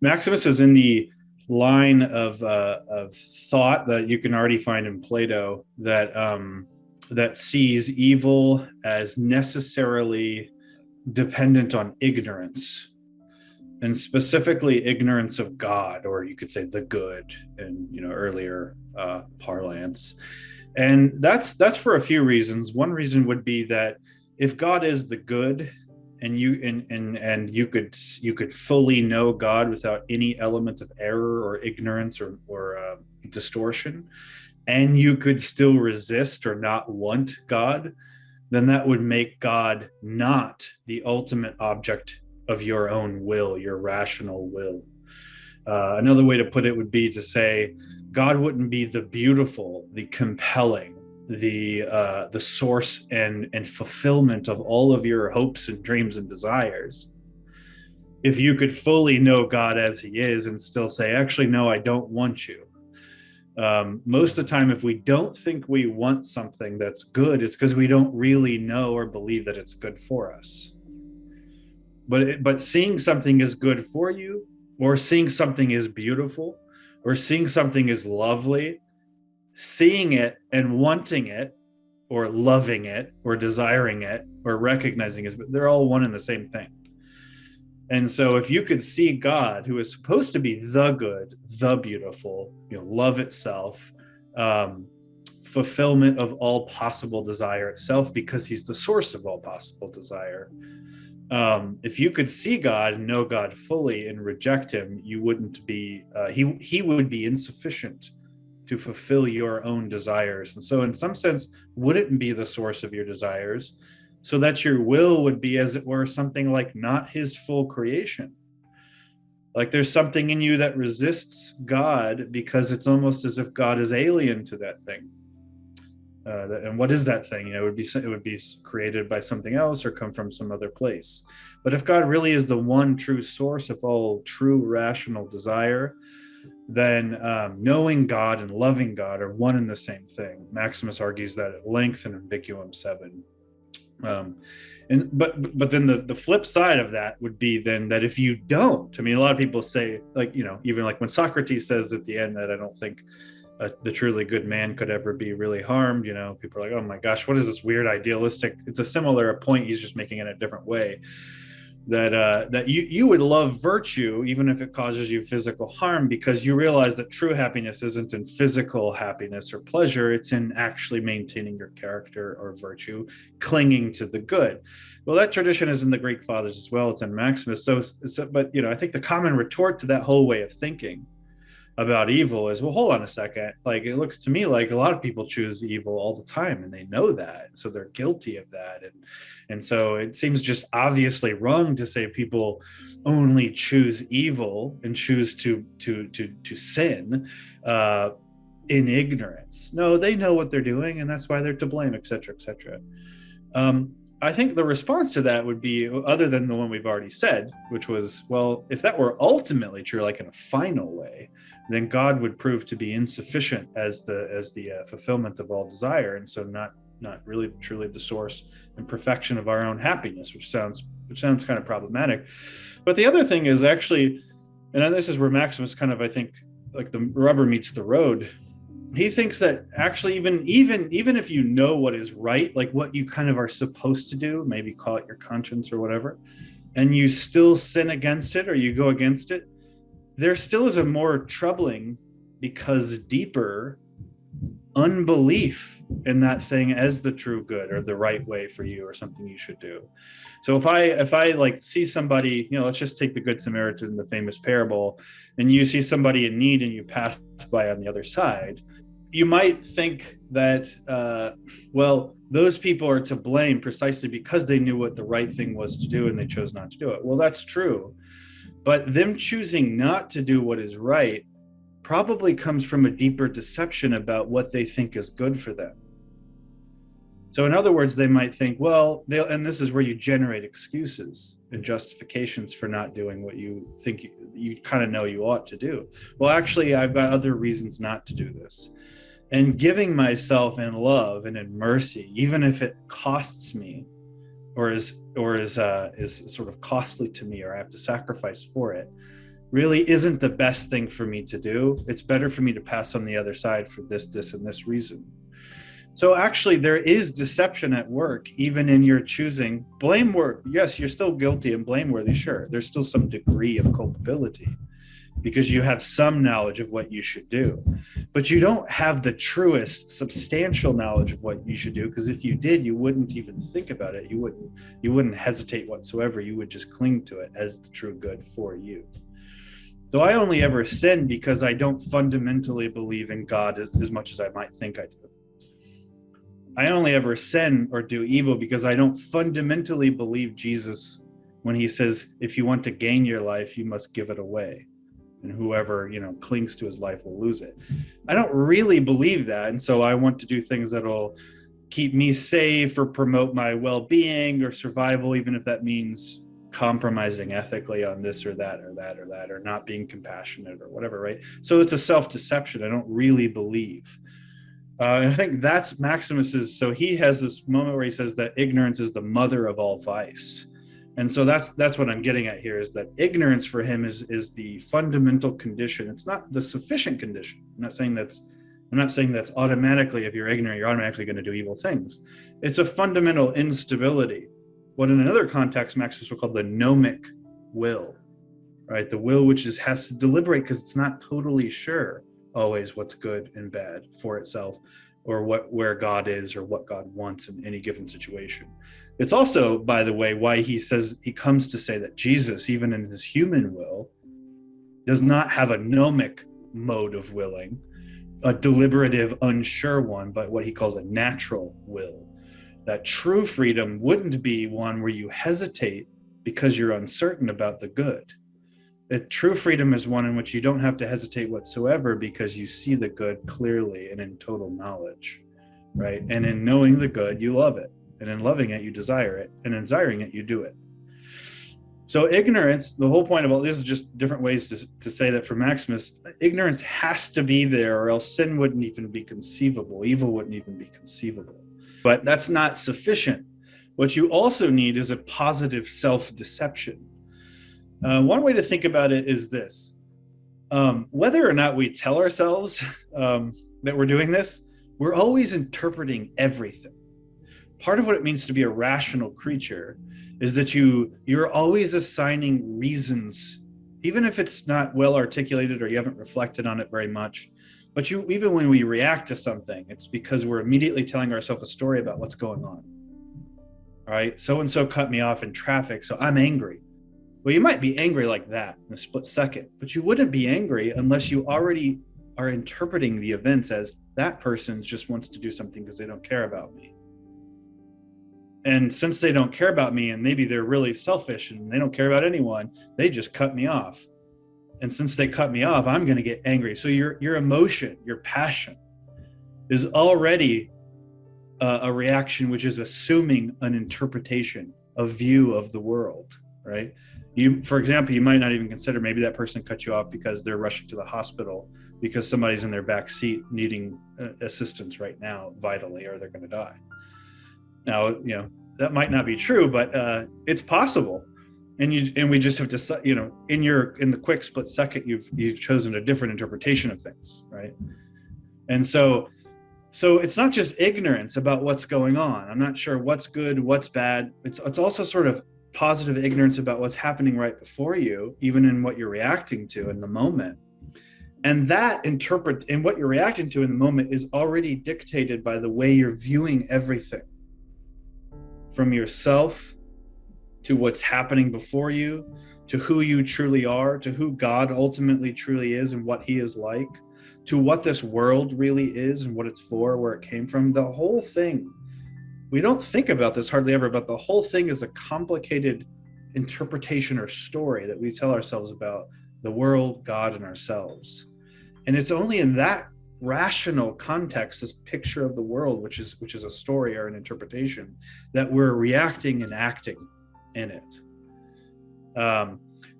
Maximus is in the line of thought that you can already find in Plato that sees evil as necessarily dependent on ignorance, and specifically ignorance of God, or you could say the good, in earlier parlance. And that's for a few reasons. One reason would be that if God is the good, and you could fully know God without any element of error or ignorance or distortion, and you could still resist or not want God, then that would make God not the ultimate object of your own will, your rational will. Another way to put it would be to say God wouldn't be the beautiful, the compelling, the source and fulfillment of all of your hopes and dreams and desires if you could fully know God as He is and still say, actually, no, I don't want you. Most of the time, if we don't think we want something that's good, it's because we don't really know or believe that it's good for us. But seeing something is good for you, or seeing something is beautiful, or seeing something is lovely, seeing it and wanting it, or loving it, or desiring it, or recognizing it, they're all one and the same thing. And so if you could see God, who is supposed to be the good, the beautiful, love itself, fulfillment of all possible desire itself, because He's the source of all possible desire. If you could see God and know God fully and reject Him, you wouldn't be, he would be insufficient to fulfill your own desires. And so in some sense, wouldn't be the source of your desires, so that your will would be, as it were, something like not His full creation. Like there's something in you that resists God because it's almost as if God is alien to that thing. And what is that thing? It would be created by something else or come from some other place. But if God really is the one true source of all true rational desire, then knowing God and loving God are one and the same thing. Maximus argues that at length in Ambiguum 7. But then the flip side of that would be then that if you don't, I mean, a lot of people say, like, even like when Socrates says at the end that I don't think the truly good man could ever be really harmed, people are like, oh my gosh, what is this weird idealistic? It's a similar point, he's just making it a different way. That you would love virtue even if it causes you physical harm, because you realize that true happiness isn't in physical happiness or pleasure, it's in actually maintaining your character or virtue, clinging to the good. Well, that tradition is in the Greek fathers as well, it's in Maximus. But I think the common retort to that whole way of thinking about evil is, well, hold on a second, like it looks to me like a lot of people choose evil all the time and they know that, so they're guilty of that. And so it seems just obviously wrong to say people only choose evil and choose to sin in ignorance. No, they know what they're doing and that's why they're to blame, etc., etc. I think the response to that would be, other than the one we've already said, which was, well, if that were ultimately true, like in a final way, then God would prove to be insufficient as the fulfillment of all desire, and so not really truly the source and perfection of our own happiness, which sounds kind of problematic. But the other thing is actually, and this is where Maximus kind of, I think, like the rubber meets the road. He thinks that actually even if you know what is right, like what you kind of are supposed to do, maybe call it your conscience or whatever, and you still sin against it or you go against it, there still is a more troubling, because deeper, unbelief in that thing as the true good or the right way for you or something you should do. So if I like see somebody, let's just take the Good Samaritan, the famous parable, and you see somebody in need and you pass by on the other side, you might think that, well, those people are to blame precisely because they knew what the right thing was to do and they chose not to do it. Well, that's true. But them choosing not to do what is right probably comes from a deeper deception about what they think is good for them. So in other words, they might think, well, and this is where you generate excuses and justifications for not doing what you think you kind of know you ought to do. Well, actually, I've got other reasons not to do this. And giving myself in love and in mercy, even if it costs me or is sort of costly to me, or I have to sacrifice for it, really isn't the best thing for me to do. It's better for me to pass on the other side for this, and this reason. So actually, there is deception at work, even in your choosing blameworthy. Yes, you're still guilty and blameworthy. Sure, there's still some degree of culpability because you have some knowledge of what you should do, but you don't have the truest, substantial knowledge of what you should do. Because if you did, you wouldn't even think about it. You wouldn't hesitate whatsoever. You would just cling to it as the true good for you. So I only ever sin because I don't fundamentally believe in God as much as I might think I do. I only ever sin or do evil because I don't fundamentally believe Jesus when he says, if you want to gain your life, you must give it away. And whoever, clings to his life will lose it. I don't really believe that. And so I want to do things that'll keep me safe or promote my well-being or survival, even if that means compromising ethically on this or that or that or that, or not being compassionate or whatever, right? So it's a self-deception. I don't really believe. I think that's Maximus's. So he has this moment where he says that ignorance is the mother of all vice. And so that's what I'm getting at here, is that ignorance for him is the fundamental condition. It's not the sufficient condition. I'm not saying that's automatically, if you're ignorant, you're automatically going to do evil things. It's a fundamental instability. What in another context, Maximus would call the gnomic will, right? The will which has to deliberate because it's not totally sure always what's good and bad for itself, or where God is, or what God wants in any given situation. It's also, by the way, why he comes to say that Jesus, even in his human will, does not have a gnomic mode of willing, a deliberative, unsure one, but what he calls a natural will. That true freedom wouldn't be one where you hesitate because you're uncertain about the good. True freedom is one in which you don't have to hesitate whatsoever because you see the good clearly and in total knowledge, right? And in knowing the good, you love it. And in loving it, you desire it. And in desiring it, you do it. So ignorance, the whole point of all this is just different ways to say that for Maximus, ignorance has to be there, or else sin wouldn't even be conceivable. Evil wouldn't even be conceivable. But that's not sufficient. What you also need is a positive self-deception. One way to think about it is this. Whether or not we tell ourselves that we're doing this, we're always interpreting everything. Part of what it means to be a rational creature is that you're always assigning reasons, even if it's not well articulated or you haven't reflected on it very much. But even when we react to something, it's because we're immediately telling ourselves a story about what's going on. All right, so-and-so cut me off in traffic, so I'm angry. Well, you might be angry like that in a split second, but you wouldn't be angry unless you already are interpreting the events as that person just wants to do something because they don't care about me. And since they don't care about me, and maybe they're really selfish and they don't care about anyone, they just cut me off. And since they cut me off, I'm going to get angry. So your emotion, your passion is already a reaction which is assuming an interpretation, a view of the world, right? For example, you might not even consider maybe that person cut you off because they're rushing to the hospital because somebody's in their back seat needing assistance right now, vitally, or they're going to die. Now, that might not be true, but it's possible. And we just have to, in the quick split second, you've chosen a different interpretation of things, right? And so it's not just ignorance about what's going on. I'm not sure what's good, what's bad. It's also sort of positive ignorance about what's happening right before you, even in what you're reacting to in the moment. And what you're reacting to in the moment is already dictated by the way you're viewing everything, from yourself to what's happening before you, to who you truly are, to who God ultimately truly is and what he is like, to what this world really is and what it's for, where it came from. The whole thing, we don't think about this hardly ever, but the whole thing is a complicated interpretation or story that we tell ourselves about the world, God, and ourselves. And it's only in that rational context, this picture of the world, which is a story or an interpretation, that we're reacting and acting in it.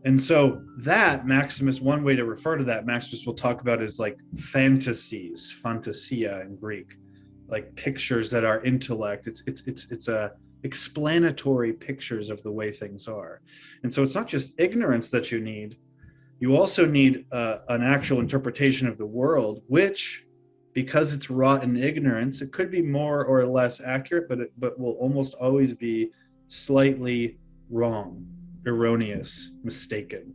And so that Maximus, one way to refer to that, Maximus will talk about is like fantasies, fantasia in Greek, like pictures that are intellect. It's a explanatory pictures of the way things are. And so it's not just ignorance that you need, You also need an actual interpretation of the world, which, because it's wrought in ignorance, it could be more or less accurate, but will almost always be slightly wrong, erroneous, mistaken.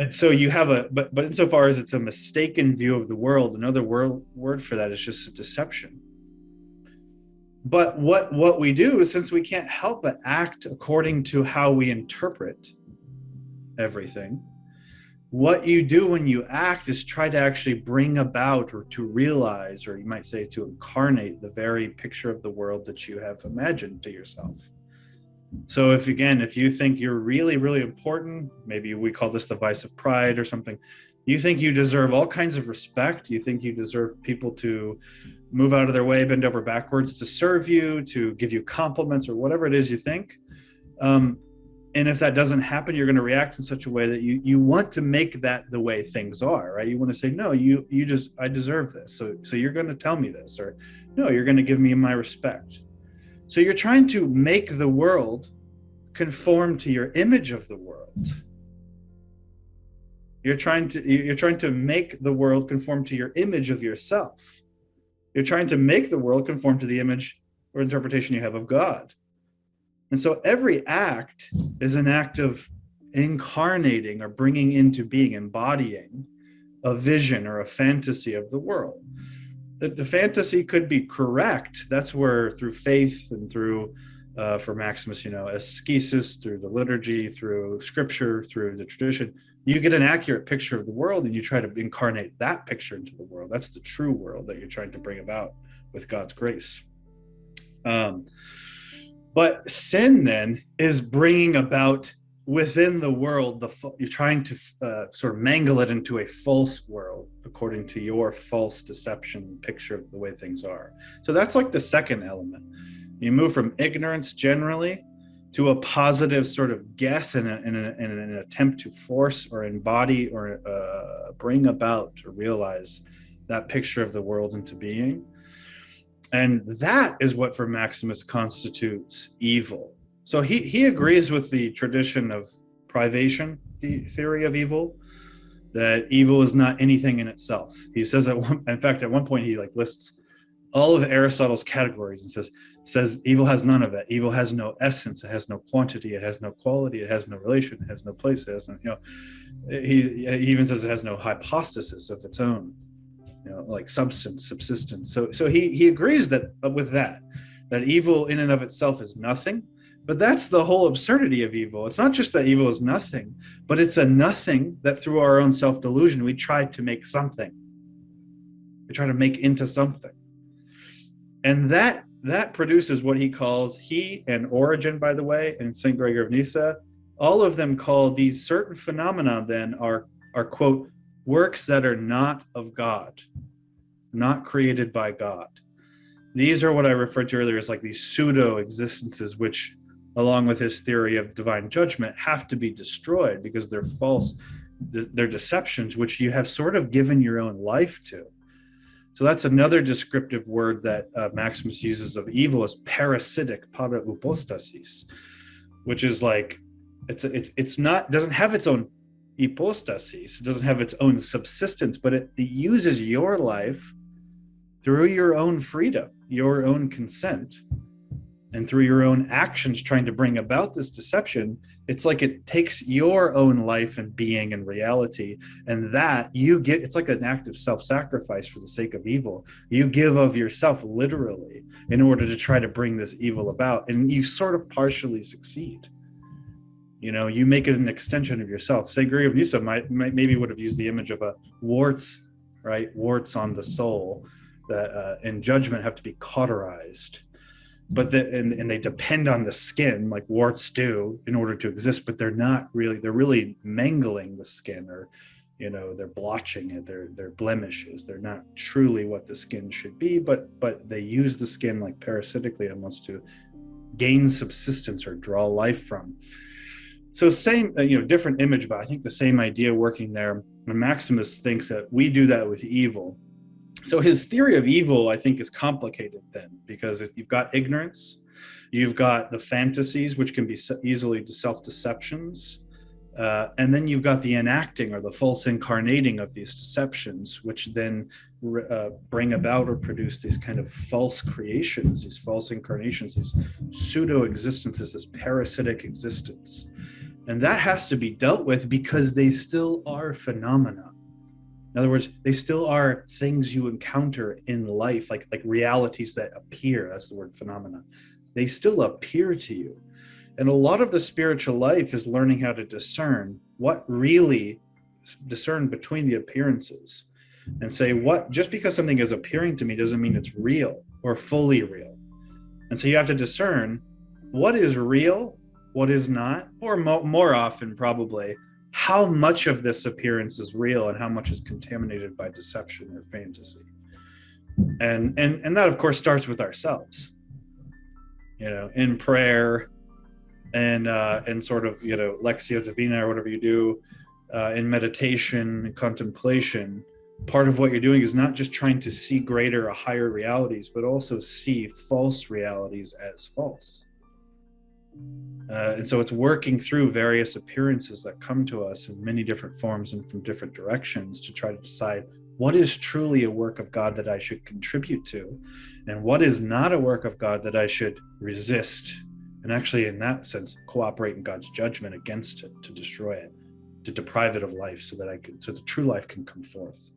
And so you have but insofar as it's a mistaken view of the world, another word for that is just a deception. But what we do is, since we can't help but act according to how we interpret everything, what you do when you act is try to actually bring about, or to realize, or you might say to incarnate, the very picture of the world that you have imagined to yourself. So if you think you're really, really important, maybe we call this the vice of pride or something, you think you deserve all kinds of respect, you think you deserve people to move out of their way, bend over backwards to serve you, to give you compliments, or whatever it is you think. And if that doesn't happen, you're going to react in such a way that you want to make that the way things are, right? You want to say, no, I deserve this. So you're going to tell me this, or no, you're going to give me my respect. So you're trying to make the world conform to your image of the world. You're trying to make the world conform to your image of yourself. You're trying to make the world conform to the image or interpretation you have of God. And so every act is an act of incarnating or bringing into being, embodying a vision or a fantasy of the world. That the fantasy could be correct. That's where, through faith and through, for Maximus, ascesis, through the liturgy, through scripture, through the tradition, you get an accurate picture of the world and you try to incarnate that picture into the world. That's the true world that you're trying to bring about with God's grace. But sin then is bringing about within the world, you're trying to sort of mangle it into a false world according to your false deception picture of the way things are. So that's like the second element. You move from ignorance generally to a positive sort of guess in an attempt to force or embody or bring about or realize that picture of the world into being. And that is what for Maximus constitutes evil. So he agrees with the tradition of privation, the theory of evil, that evil is not anything in itself. He says at one point he lists all of Aristotle's categories and says evil has none of it. Evil has no essence. It has no quantity. It has no quality. It has no relation. It has no place. It has no, he even says it has no hypostasis of its own. Like substance, subsistence. So he agrees with that evil in and of itself is nothing. But that's the whole absurdity of evil. It's not just that evil is nothing, but it's a nothing that through our own self-delusion, we try to make something. We try to make into something. And that produces what he and Origen, by the way, and St. Gregory of Nyssa, all of them call these certain phenomena then are quote, works that are not of God, not created by God. These are what I referred to earlier as like these pseudo existences, which, along with his theory of divine judgment, have to be destroyed because they're false. They're deceptions, which you have sort of given your own life to. So that's another descriptive word that Maximus uses of evil is parasitic, para hypostasis, which is like, it's not, doesn't have its own hypostasis, it doesn't have its own subsistence, but it uses your life through your own freedom, your own consent, and through your own actions trying to bring about this deception. It's like it takes your own life and being and reality, and that it's like an act of self-sacrifice for the sake of evil. You give of yourself literally in order to try to bring this evil about, and you sort of partially succeed. You make it an extension of yourself. St. Gregory of Nyssa maybe would have used the image of a warts, right? Warts on the soul that in judgment have to be cauterized. But and they depend on the skin, like warts do, in order to exist, but they're really mangling the skin, or they're blotching it, they're blemishes. They're not truly what the skin should be, but they use the skin like parasitically almost to gain subsistence or draw life from. So same, different image, but I think the same idea working there. And Maximus thinks that we do that with evil. So his theory of evil, I think, is complicated then, because you've got ignorance, you've got the fantasies, which can be easily self-deceptions, And then you've got the enacting or the false incarnating of these deceptions, which then bring about or produce these kind of false creations, these false incarnations, these pseudo existences, this parasitic existence. And that has to be dealt with because they still are phenomena. In other words, they still are things you encounter in life, like realities that appear. That's the word phenomena. They still appear to you. And a lot of the spiritual life is learning how to discern between the appearances and say, what, just because something is appearing to me doesn't mean it's real or fully real. And so you have to discern what is real, what is not, or more often probably, how much of this appearance is real and how much is contaminated by deception or fantasy. And that of course starts with ourselves, in prayer and sort of, Lectio Divina or whatever you do, in meditation and contemplation. Part of what you're doing is not just trying to see greater or higher realities, but also see false realities as false. And so it's working through various appearances that come to us in many different forms and from different directions to try to decide what is truly a work of God that I should contribute to, and what is not a work of God that I should resist, and actually in that sense cooperate in God's judgment against it, to destroy it, to deprive it of life so the true life can come forth.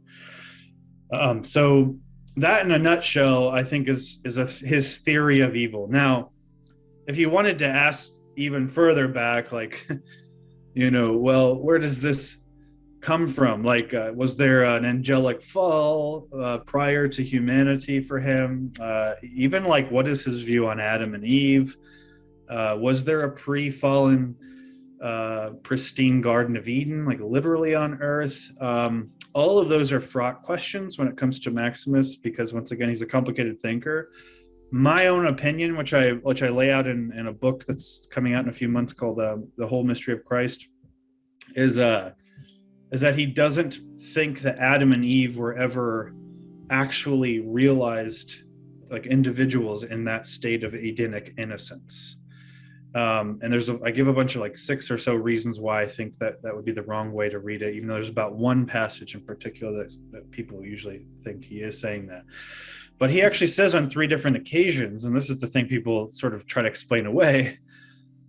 So that in a nutshell, I think is his theory of evil. Now, if you wanted to ask even further back, like, well, where does this come from? Like, was there an angelic fall prior to humanity for him? Even like, what is his view on Adam and Eve? Was there a pre-fallen pristine Garden of Eden, like literally on earth? All of those are fraught questions when it comes to Maximus, because once again, he's a complicated thinker. My own opinion, which I lay out in a book that's coming out in a few months called The Whole Mystery of Christ, is that he doesn't think that Adam and Eve were ever actually realized like individuals in that state of Edenic innocence. And I give a bunch of like 6 or so reasons why I think that would be the wrong way to read it, even though there's about one passage in particular that people usually think he is saying that. But he actually says on 3 different occasions, and this is the thing people sort of try to explain away,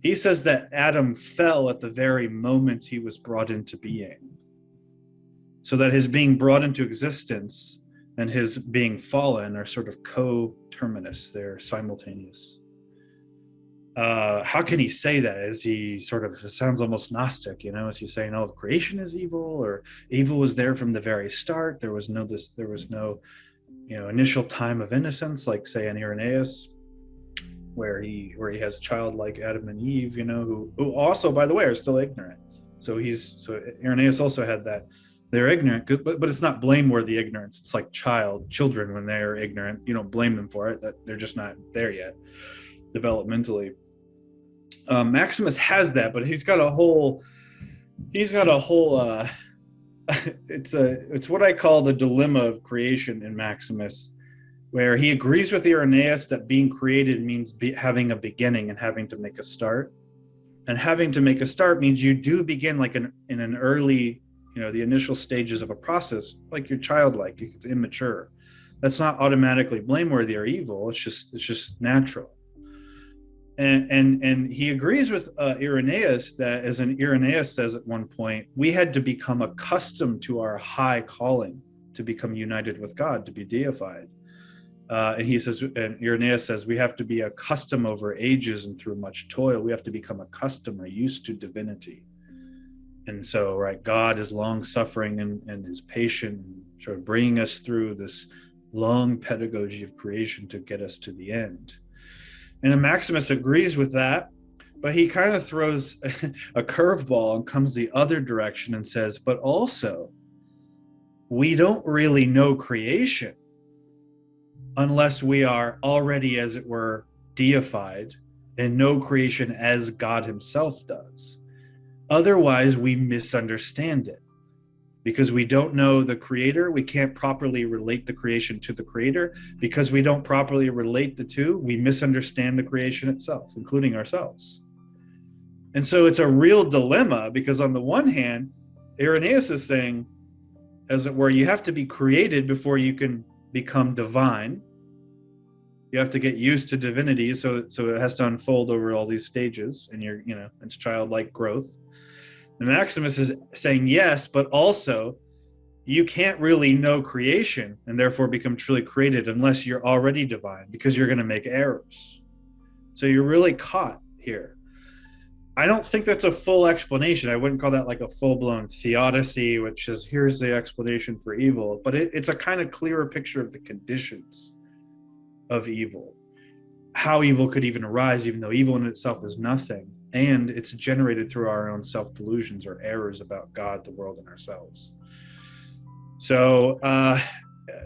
he says that Adam fell at the very moment he was brought into being. So that his being brought into existence and his being fallen are sort of coterminous, they're simultaneous. How can he say that? Is he sort of, it sounds almost Gnostic, is he saying, oh, creation is evil, or evil was there from the very start? There was no initial time of innocence, like say in Irenaeus, where he has childlike Adam and Eve, who also, by the way, are still ignorant. So Irenaeus also had that. They're ignorant, but it's not blameworthy ignorance. It's like children when they're ignorant. You don't blame them for it, that they're just not there yet developmentally. Maximus has that, but he's got a whole it's what I call the dilemma of creation in Maximus, where he agrees with Irenaeus that being created means having a beginning and having to make a start. And having to make a start means you do begin like in an early, the initial stages of a process, like you're childlike, it's immature. That's not automatically blameworthy or evil. It's just natural. And he agrees with Irenaeus that, as Irenaeus says at one point, we had to become accustomed to our high calling, to become united with God, to be deified. And Irenaeus says, we have to be accustomed over ages and through much toil. We have to become accustomed or used to divinity. And so, right, God is long suffering and is patient, sort of bringing us through this long pedagogy of creation to get us to the end. And Maximus agrees with that, but he kind of throws a curveball and comes the other direction and says, but also, we don't really know creation unless we are already, as it were, deified and know creation as God himself does. Otherwise, we misunderstand it. Because we don't know the creator, we can't properly relate the creation to the creator. Because we don't properly relate the two, we misunderstand the creation itself, including ourselves. And so it's a real dilemma, because on the one hand, Irenaeus is saying, as it were, you have to be created before you can become divine. You have to get used to divinity, so it has to unfold over all these stages, and it's childlike growth. And Maximus is saying yes, but also you can't really know creation and therefore become truly created unless you're already divine, because you're going to make errors. So you're really caught here. I don't think that's a full explanation. I wouldn't call that like a full-blown theodicy, which is here's the explanation for evil, but it's a kind of clearer picture of the conditions of evil, how evil could even arise, even though evil in itself is nothing, and it's generated through our own self-delusions or errors about God, the world, and ourselves. So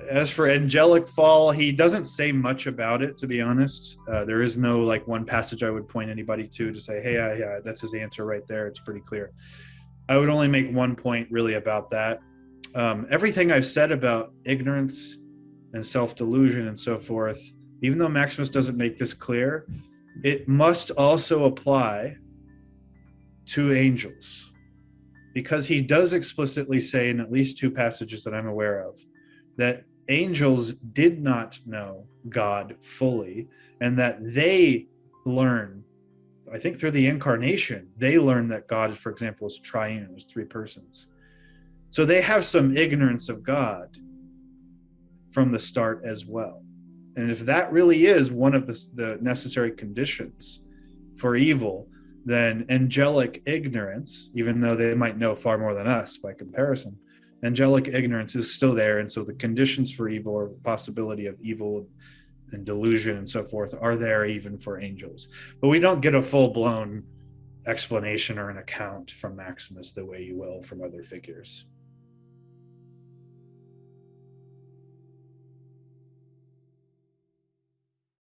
as for angelic fall, he doesn't say much about it, to be honest. There is no like one passage I would point anybody to say, hey, that's his answer right there. It's pretty clear. I would only make one point really about that. Everything I've said about ignorance and self-delusion and so forth, even though Maximus doesn't make this clear, it must also apply to angels, because he does explicitly say in at least two passages that I'm aware of that angels did not know God fully, and that they learn, I think through the Incarnation, they learn that God, for example, is triune, was three persons. So they have some ignorance of God from the start as well. And if that really is one of the necessary conditions for evil, then angelic ignorance, even though they might know far more than us by comparison, angelic ignorance is still there. And so the conditions for evil, or the possibility of evil and delusion and so forth, are there even for angels. But we don't get a full-blown explanation or an account from Maximus the way you will from other figures.